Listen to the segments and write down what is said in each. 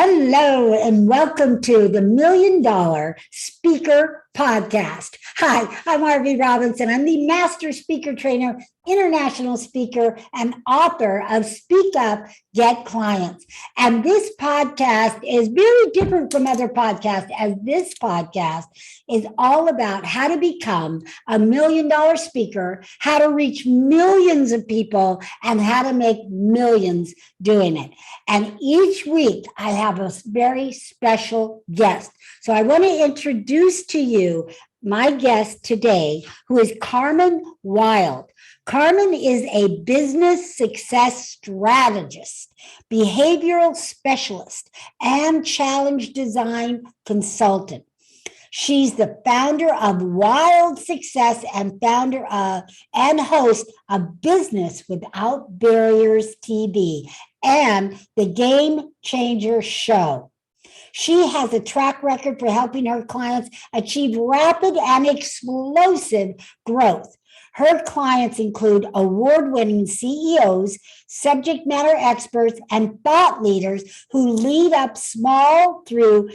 Hello, and welcome to the $1 Million Speaker Podcast. Hi, I'm Arvee Robinson. I'm the Master Speaker Trainer, international speaker, and author of Speak Up, Get Clients. And this podcast is very different from other podcasts, as this podcast is all about how to become a $1 million speaker, how to reach millions of people, and how to make millions doing it. And each week I have a very special guest. So I want to introduce to you my guest today, who is Carmen Wilde. Carmen is a business success strategist, behavioral specialist, and challenge design consultant. She's the founder of Wild Success and founder of and host of Business Without Barriers TV and the Game Changer Show. She has a track record for helping her clients achieve rapid and explosive growth. Her clients include award-winning CEOs, subject matter experts, and thought leaders who lead up small through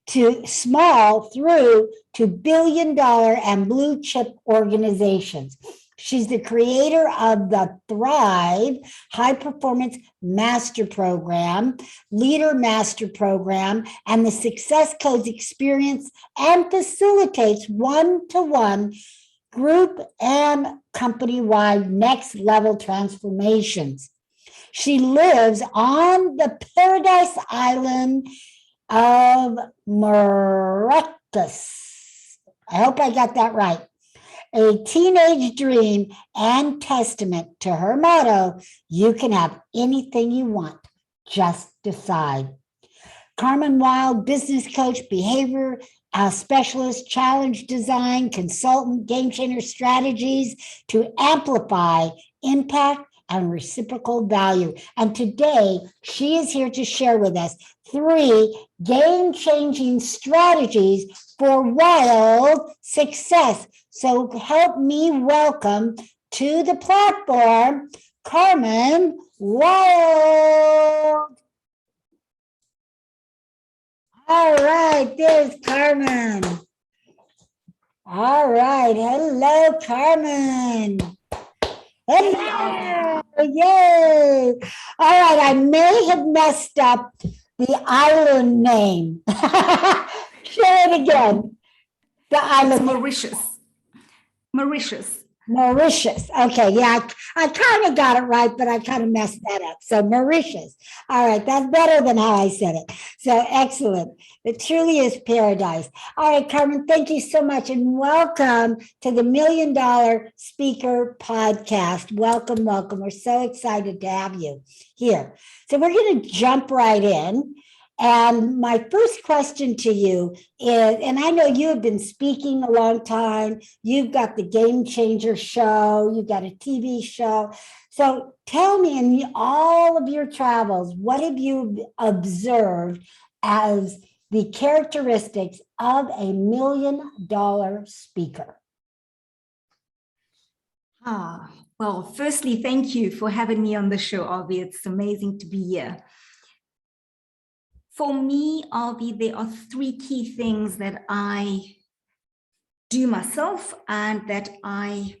to billion-dollar and blue-chip organizations. She's the creator of the T.H.R.I.V.E High Performance Master Program, Leader Master Program, and the Success Codes experience and facilitates one-to-one group and company-wide next-level transformations. She lives on the paradise island of Mauritius. I hope I got that right. A teenage dream and testament to her motto, you can have anything you want, just decide. Carmen Wilde, business coach, behavior specialist, challenge design, consultant, game changer strategies to amplify impact and reciprocal value. And today, she is here to share with us 3 game-changing strategies for wild success. So help me welcome to the platform, Carmen Wilde. All right, there's Carmen. All right, hello, Carmen. Hello, yay. All right, I may have messed up the island name. Share it again. The island. Mauritius. Okay, yeah, I kind of got it right, but I kind of messed that up. So Mauritius. All right, that's better than how I said it. So excellent. It truly is paradise. All right, Carmen, thank you so much, and welcome to the $1 Million Speaker Podcast. Welcome. We're so excited to have you here. So we're going to jump right in. And my first question to you is, and I know you have been speaking a long time, you've got the Game Changer Show, you've got a TV show. So tell me, in all of your travels, what have you observed as the characteristics of a $1 million speaker? Well, firstly, thank you for having me on the show, Arvee. It's amazing to be here. For me, Arvee, there are 3 key things that I do myself and that I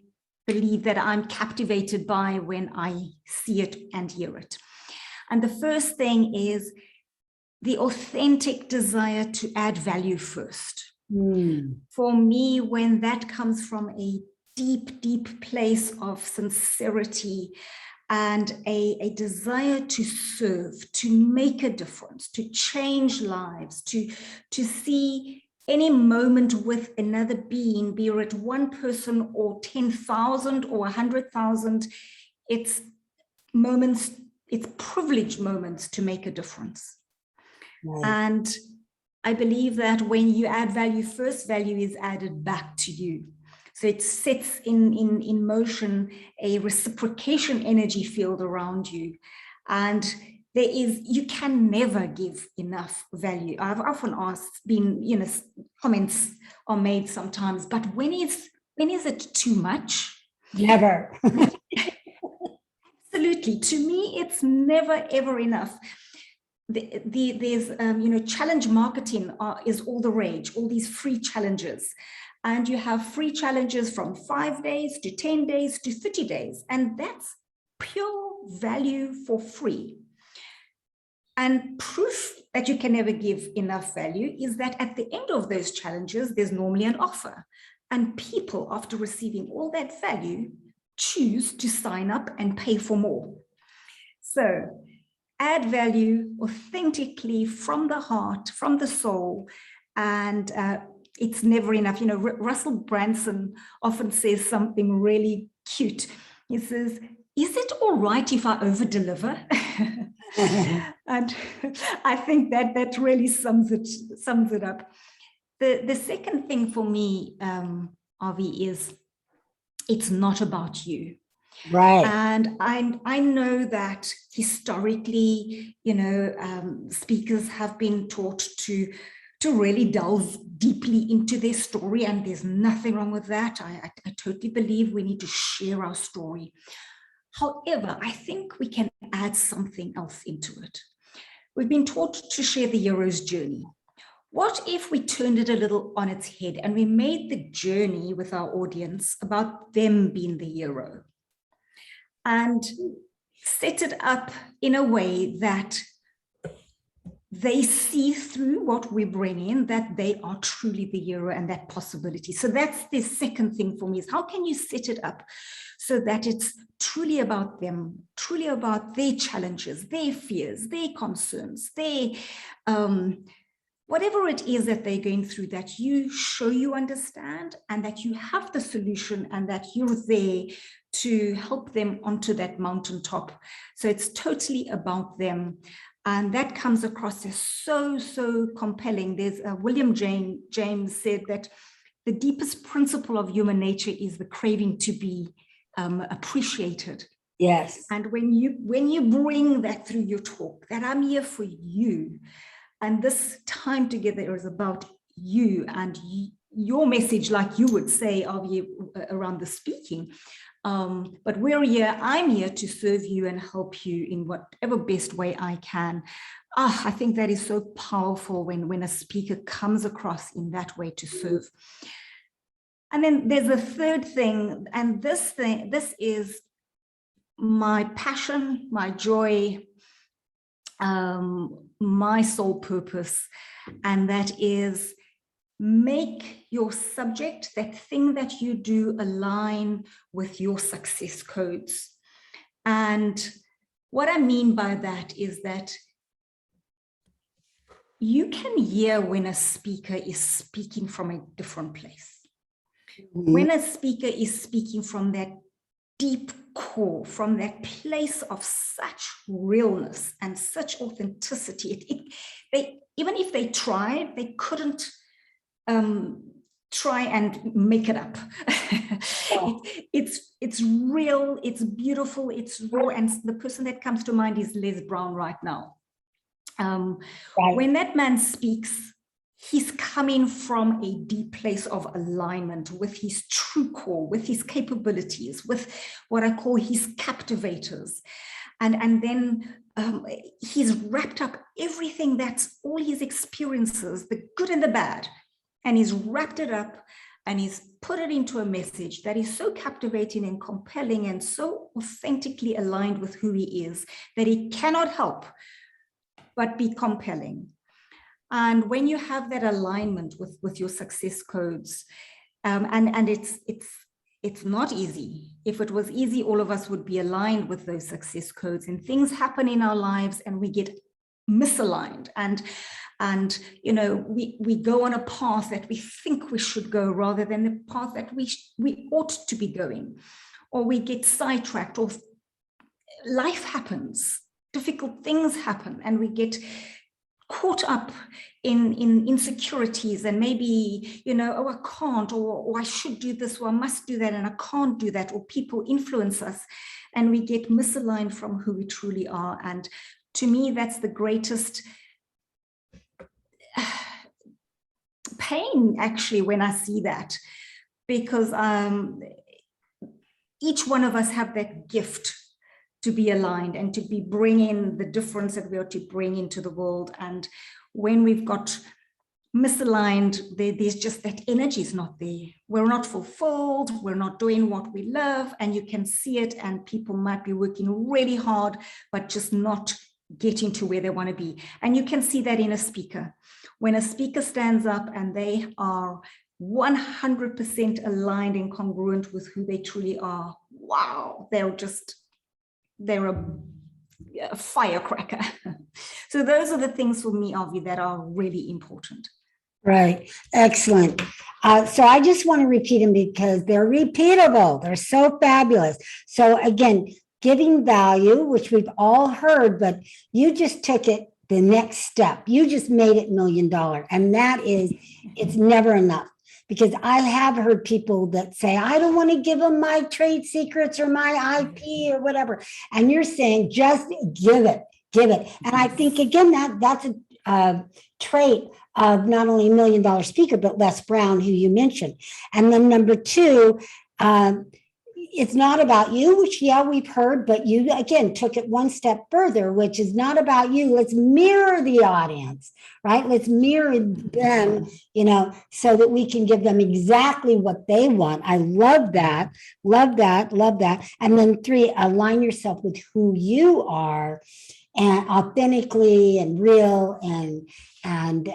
believe that I'm captivated by when I see it and hear it. And the first thing is the authentic desire to add value first. For me, when that comes from a deep place of sincerity and a desire to serve, to make a difference, to change lives, to see any moment with another being, be it one person or 10,000 or 100,000, it's moments, it's privileged moments to make a difference. Right. And I believe that when you add value first, value is added back to you. So it sets in motion a reciprocation energy field around you. And you can never give enough value. I've often asked, comments are made sometimes, but when is it too much? Never. Absolutely. To me, it's never, ever enough. there's, challenge marketing is all the rage, all these free challenges. And you have free challenges from 5 days to 10 days to 30 days. And that's pure value for free. And proof that you can never give enough value is that at the end of those challenges, there's normally an offer. And people, after receiving all that value, choose to sign up and pay for more. So add value authentically from the heart, from the soul, and it's never enough. Russell Brunson often says something really cute. He says, "Is it all right if I over-deliver?" And I think that really sums it up. The second thing for me, Arvee, is it's not about you. Right. And I know that historically, speakers have been taught to really delve deeply into their story, and there's nothing wrong with that. I totally believe we need to share our story. However, I think we can add something else into it. We've been taught to share the hero's journey. What if we turned it a little on its head and we made the journey with our audience about them being the hero, and set it up in a way that they see through what we bring in, that they are truly the hero and that possibility. So that's the second thing for me, is how can you set it up so that it's truly about them, truly about their challenges, their fears, their concerns, their whatever it is that they're going through, that you show you understand, and that you have the solution, and that you're there to help them onto that mountaintop. So it's totally about them. And that comes across as so compelling. There's William James said that the deepest principle of human nature is the craving to be appreciated. Yes. And when you bring that through your talk, that I'm here for you, and this time together is about you and your message, like you would say, around the speaking. But I'm here to serve you and help you in whatever best way I can. I think that is so powerful when a speaker comes across in that way to serve. And then there's a third thing, and this is my passion, my joy, my sole purpose, and that is make your subject, that thing that you do, align with your success codes. And what I mean by that is that you can hear when a speaker is speaking from a different place. Mm-hmm. When a speaker is speaking from that deep core, from that place of such realness and such authenticity, even if they tried, they couldn't try and make it up. It's real, it's beautiful, it's raw. And the person that comes to mind is Les Brown right now. Right. When that man speaks, he's coming from a deep place of alignment with his true core, with his capabilities, with what I call his captivators. And then he's wrapped up everything, that's all his experiences, the good and the bad, and he's wrapped it up and he's put it into a message that is so captivating and compelling and so authentically aligned with who he is that he cannot help but be compelling. And when you have that alignment with your success codes, and it's not easy. If it was easy, all of us would be aligned with those success codes, and things happen in our lives and we get misaligned, and we go on a path that we think we should go rather than the path that we ought to be going, or we get sidetracked, or life happens, difficult things happen, and we get caught up in insecurities, and maybe, oh, I can't, or I should do this, or I must do that, and I can't do that, or people influence us, and we get misaligned from who we truly are. And to me, that's the greatest pain, actually, when I see that, because each one of us have that gift to be aligned and to be bringing the difference that we are to bring into the world. And when we've got misaligned, there's just that energy is not there. We're not fulfilled. We're not doing what we love, and you can see it. And people might be working really hard, but just not getting to where they want to be. And you can see that in a speaker. When a speaker stands up and they are 100% aligned and congruent with who they truly are, wow, they're a firecracker. So those are the things for me, Arvee, that are really important. Right. Excellent. So I just want to repeat them because they're repeatable. They're so fabulous. So again, giving value, which we've all heard, but you just took it the next step. You just made it $1 million. And that is, it's never enough. Because I have heard people that say, I don't want to give them my trade secrets or my IP or whatever. And you're saying, just give it. And I think, again, that's a trait of not only $1 million speaker, but Les Brown, who you mentioned. And then number two, it's not about you, which, yeah, we've heard, but you, again, took it one step further, which is not about you. Let's mirror the audience, right? Let's mirror them, so that we can give them exactly what they want. I love that. And then 3, align yourself with who you are, and authentically and real. And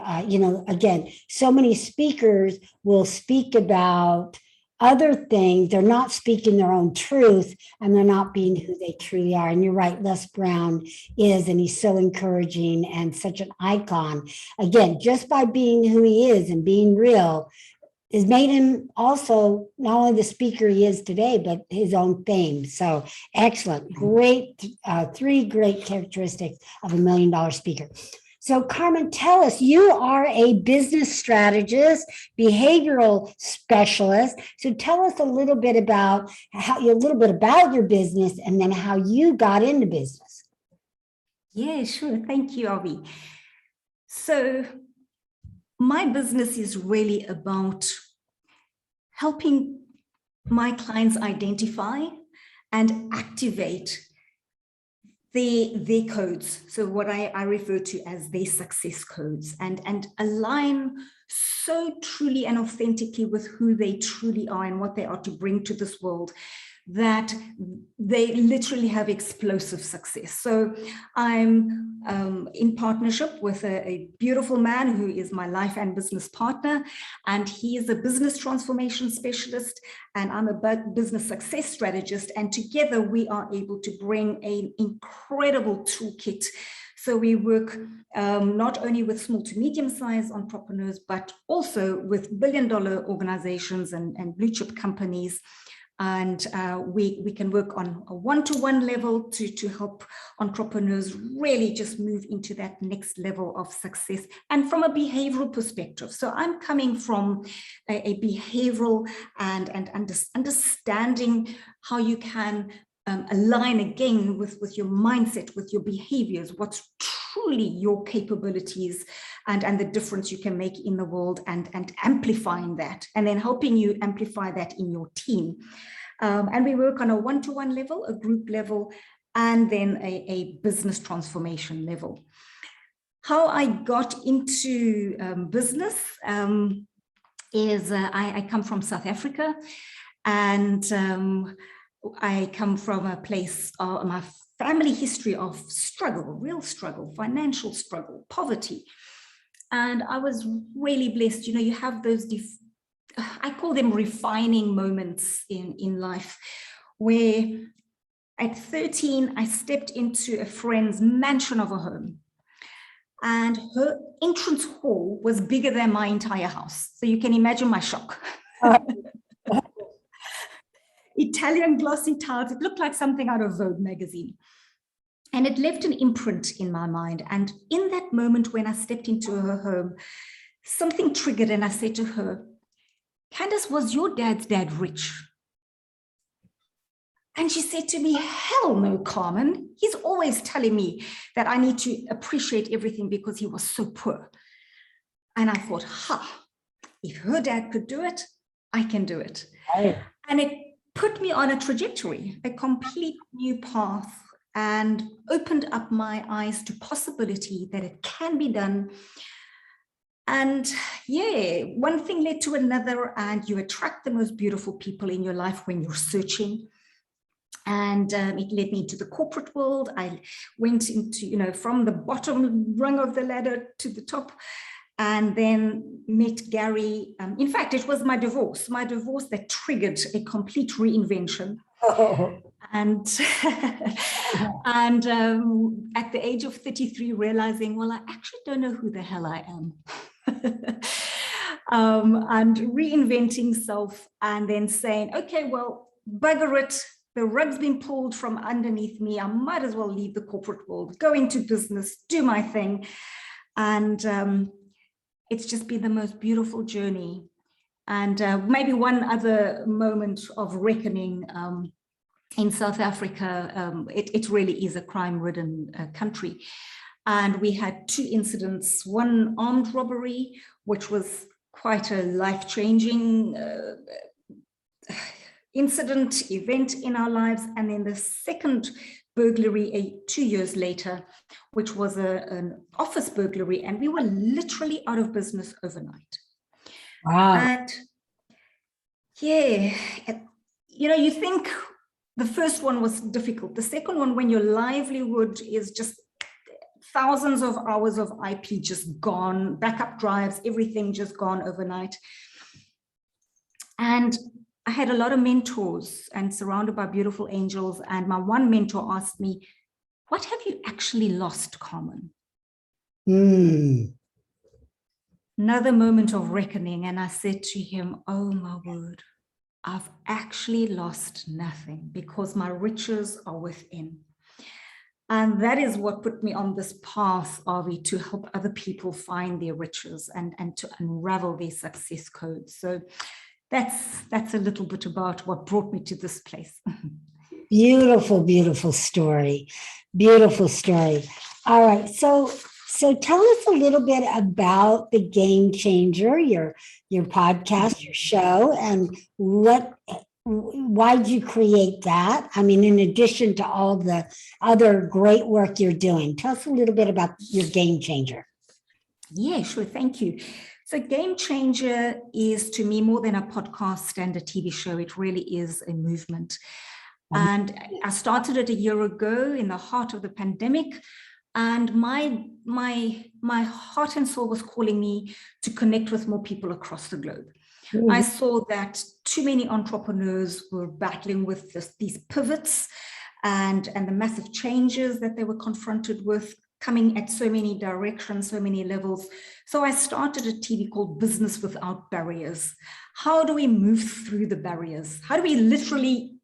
again, so many speakers will speak about other things. They're not speaking their own truth, and they're not being who they truly are. And you're right, Les Brown is, and he's so encouraging and such an icon. Again, just by being who he is and being real has made him also not only the speaker he is today, but his own fame. So excellent. Great. 3 great characteristics of $1 million speaker. So Carmen, tell us, you are a business strategist, behavioral specialist. So tell us a little bit about your business, and then how you got into business. Yeah, sure. Thank you, Arvee. So my business is really about helping my clients identify and activate their codes. So what I refer to as their success codes, and align so truly and authentically with who they truly are and what they are to bring to this world, that they literally have explosive success. So I'm in partnership with a beautiful man who is my life and business partner, and he is a business transformation specialist, and I'm a business success strategist, and together we are able to bring an incredible toolkit. So we work not only with small to medium-sized entrepreneurs, but also with billion-dollar organizations and blue-chip companies. And we can work on a one-to-one level to help entrepreneurs really just move into that next level of success, and from a behavioral perspective. So I'm coming from a behavioral and understanding how you can align again with your mindset, with your behaviors, what's truly your capabilities, and the difference you can make in the world, and amplifying that, and then helping you amplify that in your team. And we work on a one-to-one level, a group level, and then a business transformation level. How I got into business is I come from South Africa, and I come from a place, my family history of struggle, real struggle, financial struggle, poverty. And I was really blessed. You have those, I call them refining moments in life, where at 13, I stepped into a friend's mansion of a home, and her entrance hall was bigger than my entire house. So you can imagine my shock. Italian glossy tiles. It looked like something out of Vogue magazine. And it left an imprint in my mind. And in that moment, when I stepped into her home, something triggered, and I said to her, Candace, was your dad's dad rich? And she said to me, hell no, Carmen. He's always telling me that I need to appreciate everything because he was so poor. And I thought, if her dad could do it, I can do it. Right. And it put me on a trajectory, a complete new path and opened up my eyes to possibility that it can be done. And yeah, one thing led to another, and you attract the most beautiful people in your life when you're searching. And it led me to the corporate world. I went into, from the bottom rung of the ladder to the top, and then met Gary. In fact, it was my divorce that triggered a complete reinvention. Oh. And at the age of 33, realizing, well, I actually don't know who the hell I am. And reinventing self, and then saying, okay, well, bugger it. The rug's been pulled from underneath me. I might as well leave the corporate world, go into business, do my thing. And it's just been the most beautiful journey. And maybe one other moment of reckoning in South Africa, it really is a crime-ridden country. And we had 2 incidents, one armed robbery, which was quite a life-changing event in our lives. And then the second burglary 2 years later, which was an office burglary, and we were literally out of business overnight. Wow. And yeah, you think the first one was difficult. The second one, when your livelihood is just thousands of hours of IP just gone, backup drives, everything just gone overnight. And I had a lot of mentors and surrounded by beautiful angels. And my one mentor asked me, what have you actually lost, Carmen? Another moment of reckoning. And I said to him, oh my word, I've actually lost nothing, because my riches are within. And that is what put me on this path, Arvee, to help other people find their riches and to unravel their success codes. So that's a little bit about what brought me to this place. Beautiful, beautiful story. Beautiful story. All right. So tell us a little bit about the Game Changer, your podcast, your show, and why did you create that? I mean, in addition to all the other great work you're doing, tell us a little bit about your Game Changer. Yeah, sure. Thank you. So Game Changer is, to me, more than a podcast and a TV show. It really is a movement. And I started it a year ago in the heart of the pandemic. And my heart and soul was calling me to connect with more people across the globe. Mm-hmm. I saw that too many entrepreneurs were battling with these pivots and the massive changes that they were confronted with, coming at so many directions, so many levels. So I started a TV called Business Without Barriers. How do we move through the barriers? How do we literally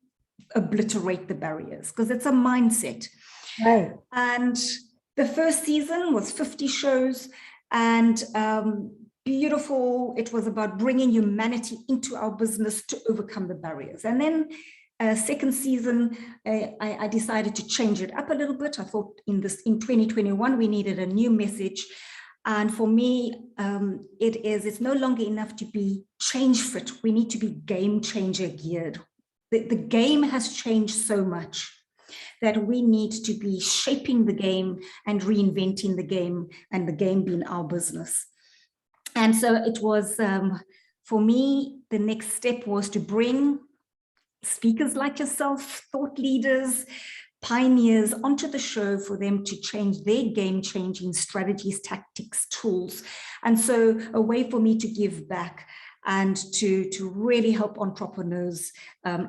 obliterate the barriers? Because it's a mindset. Right. And the first season was 50 shows, and beautiful. It was about bringing humanity into our business to overcome the barriers. And then second season, I decided to change it up a little bit. I thought in 2021, we needed a new message. And for me, it's no longer enough to be change fit. We need to be game changer geared. The game has changed so much that we need to be shaping the game and reinventing the game, and the game being our business. And so it was, for me, the next step was to bring speakers like yourself, thought leaders, pioneers onto the show for them to change their game-changing strategies, tactics, tools. And so a way for me to give back and to really help entrepreneurs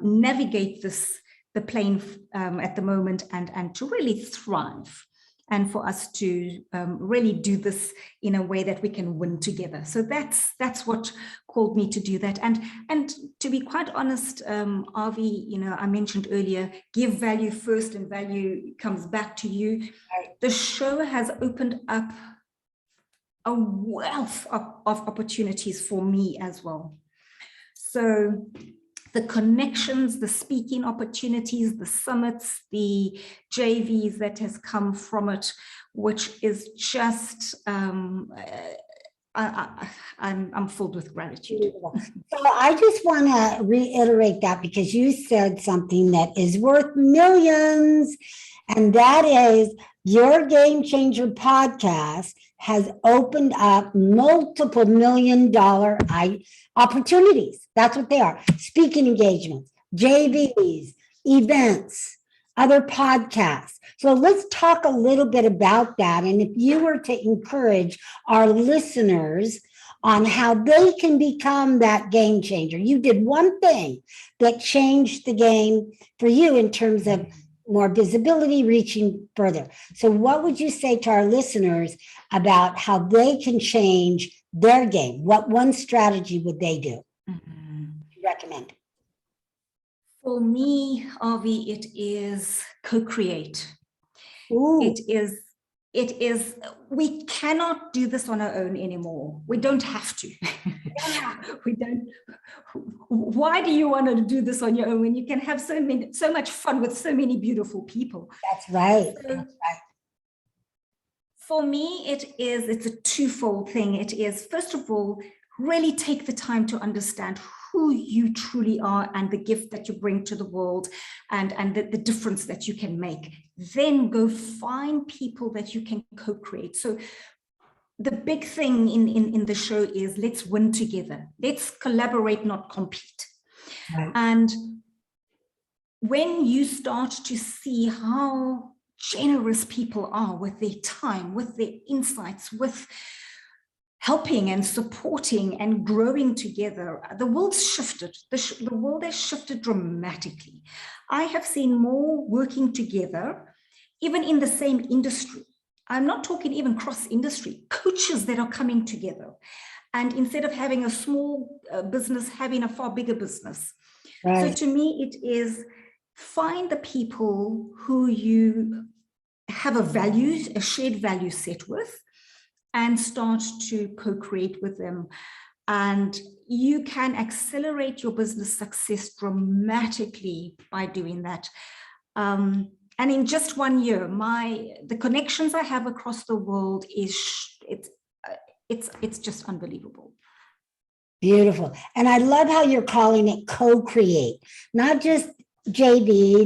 navigate the plane at the moment and to really thrive. And for us to really do this in a way that we can win together. So that's what called me to do that. And to be quite honest, Arvee, I mentioned earlier, give value first and value comes back to you. The show has opened up a wealth of opportunities for me as well. So the connections, the speaking opportunities, the summits, the JVs that has come from it, which is just I'm filled with gratitude. So I just want to reiterate that because you said something that is worth millions, and that is your Game Changer podcast has opened up multiple $1 million opportunities. That's what they are. Speaking engagements, JVs, events, other podcasts. So let's talk a little bit about that. And if you were to encourage our listeners on how they can become that game changer. You did one thing that changed the game for you in terms of more visibility, reaching further. So what would you say to our listeners about how they can change their game? What one strategy would they do? Recommend? For me, Arvee, it is co-create. Ooh. It is, we cannot do this on our own anymore. We don't have to. We don't. Why do you want to do this on your own when you can have so much fun with so many beautiful people? That's right. So, that's right. For me, it's a twofold thing. It is, first of all, really take the time to understand who you truly are and the gift that you bring to the world and the difference that you can make. Then go find people that you can co-create. So the big thing in the show is let's win together. Let's collaborate, not compete. Right. And when you start to see how generous people are with their time, with their insights, with helping and supporting and growing together, the world's shifted. The world has shifted dramatically. I have seen more working together, even in the same industry. I'm not talking even cross-industry, coaches that are coming together. And instead of having a small business, having a far bigger business. Right. So to me, it is find the people who you have a shared value set with, and start to co-create with them. And you can accelerate your business success dramatically by doing that. And in just 1 year, the connections I have across the world it's just unbelievable. Beautiful. And I love how you're calling it co-create, not just JV,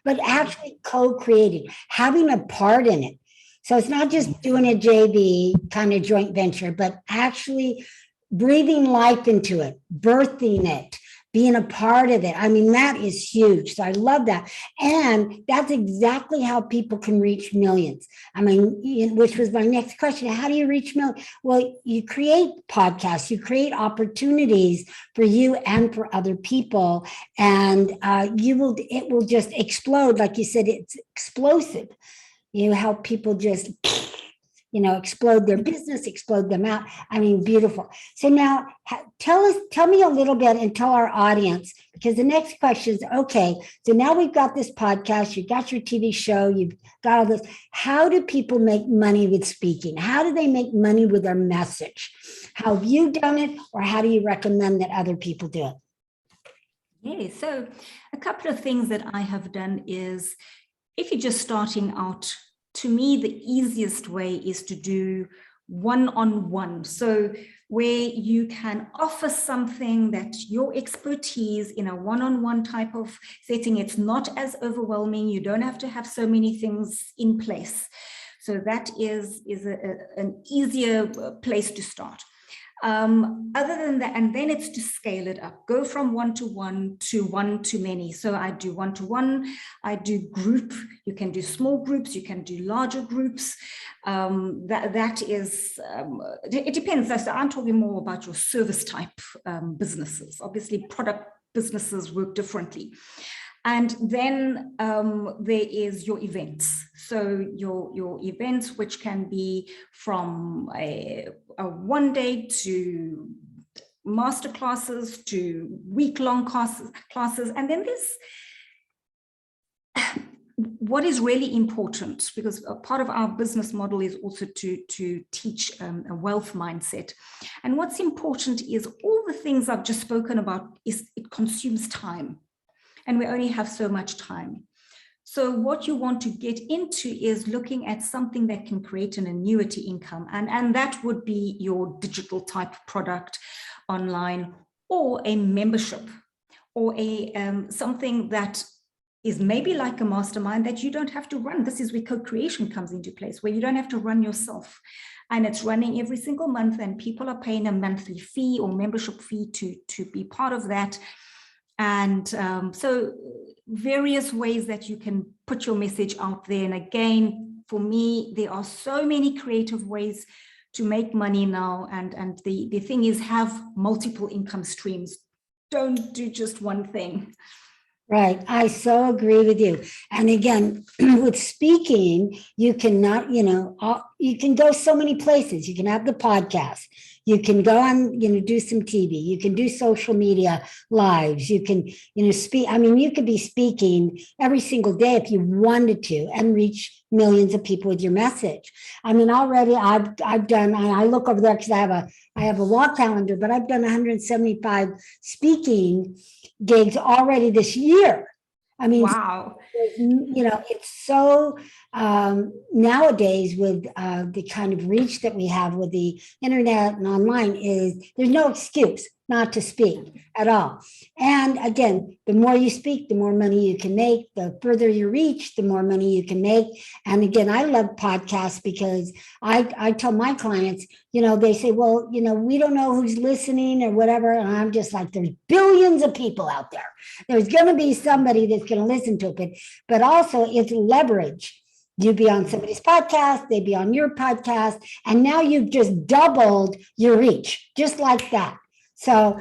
but actually co-creating, having a part in it. So it's not just doing a JV kind of joint venture, but actually breathing life into it, birthing it, being a part of it. I mean, that is huge. So I love that. And that's exactly how people can reach millions. I mean, which was my next question. How do you reach millions? Well, you create podcasts, you create opportunities for you and for other people. And it will just explode. Like you said, it's explosive. You help people just, explode their business, explode them out. I mean, beautiful. So now tell me a little bit and tell our audience, because the next question is, okay, so now we've got this podcast, you've got your TV show, you've got all this. How do people make money with speaking? How do they make money with their message? How have you done it, or how do you recommend that other people do it? Yeah, so a couple of things that I have done is, if you're just starting out, to me, the easiest way is to do one-on-one. So where you can offer something that your expertise in a one-on-one type of setting, it's not as overwhelming. You don't have to have so many things in place. So that is an easier place to start. Other than that, and then it's to scale it up, go from one-to-one to one-to-many. So I do one-to-one, I do group, you can do small groups, you can do larger groups. That is, it depends. So I'm talking more about your service type businesses. Obviously, product businesses work differently. And then there is your events. So your events, which can be from a 1 day to master classes to week-long classes. And then there's what is really important, because a part of our business model is also to teach a wealth mindset. And what's important is all the things I've just spoken about, is it consumes time. And we only have so much time. So what you want to get into is looking at something that can create an annuity income. And that would be your digital type product online, or a membership, or a something that is maybe like a mastermind that you don't have to run. This is where co-creation comes into place, where you don't have to run yourself. And it's running every single month, and people are paying a monthly fee or membership fee to be part of that. And so various ways that you can put your message out there. And again, for me, there are so many creative ways to make money now. And the thing is, have multiple income streams. Don't do just one thing. Right. I so agree with you. And again, with speaking, you cannot, you can go so many places. You can have the podcast. You can go on, do some TV. You can do social media lives. You can, speak. I mean, you could be speaking every single day if you wanted to and reach millions of people with your message. I mean, already I've done, I look over there because I have a wall calendar, but I've done 175 speaking gigs already this year. I mean, wow. It's so nowadays with the kind of reach that we have with the internet and online, is there's no excuse not to speak at all. And again, the more you speak, the more money you can make. The further you reach, the more money you can make. And again, I love podcasts because I tell my clients, they say, well, we don't know who's listening or whatever. And I'm just like, there's billions of people out there. There's going to be somebody that's going to listen to it. But also it's leverage. You be on somebody's podcast, they be on your podcast, and now you've just doubled your reach, just like that. So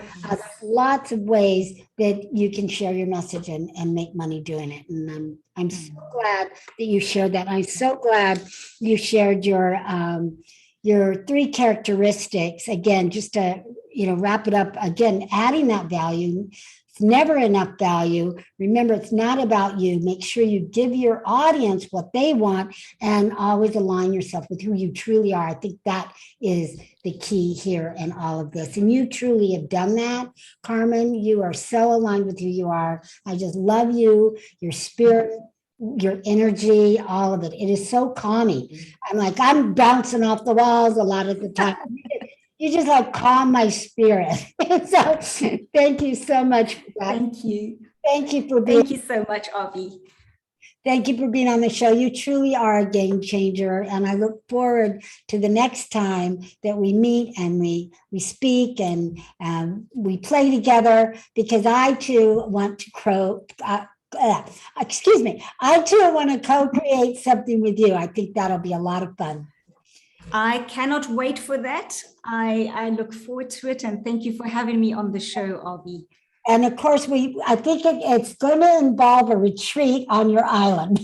lots of ways that you can share your message and make money doing it. And I'm so glad that you shared that. I'm so glad you shared your 3 characteristics. Again, just to wrap it up, again, adding that value. It's never enough value. Remember, it's not about you. Make sure you give your audience what they want, and always align yourself with who you truly are. I think that is the key here in all of this. And you truly have done that, Carmen. You are so aligned with who you are. I just love you, your spirit, your energy, all of it. It is so calming. I'm bouncing off the walls a lot of the time. You just calm my spirit. So thank you so much for that. Thank you. Thank you for being. Thank you so much, Arvee. Thank you for being on the show. You truly are a game changer. And I look forward to the next time that we meet and we speak and we play together, because I too want to I too want to co-create something with you. I think that'll be a lot of fun. I cannot wait for that. I look forward to it, and thank you for having me on the show, Arvee. And of course, I think it's going to involve a retreat on your island.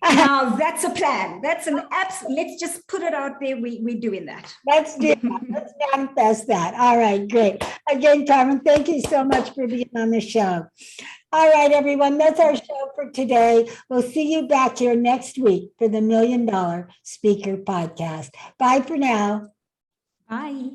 Now that's a plan. That's an let's just put it out there. We're doing that. Let's do that. Let's manifest that. All right, great. Again, Carmen, thank you so much for being on the show. All right, everyone, that's our show for today. We'll see you back here next week for the $1 Million Speaker Podcast. Bye for now. Bye.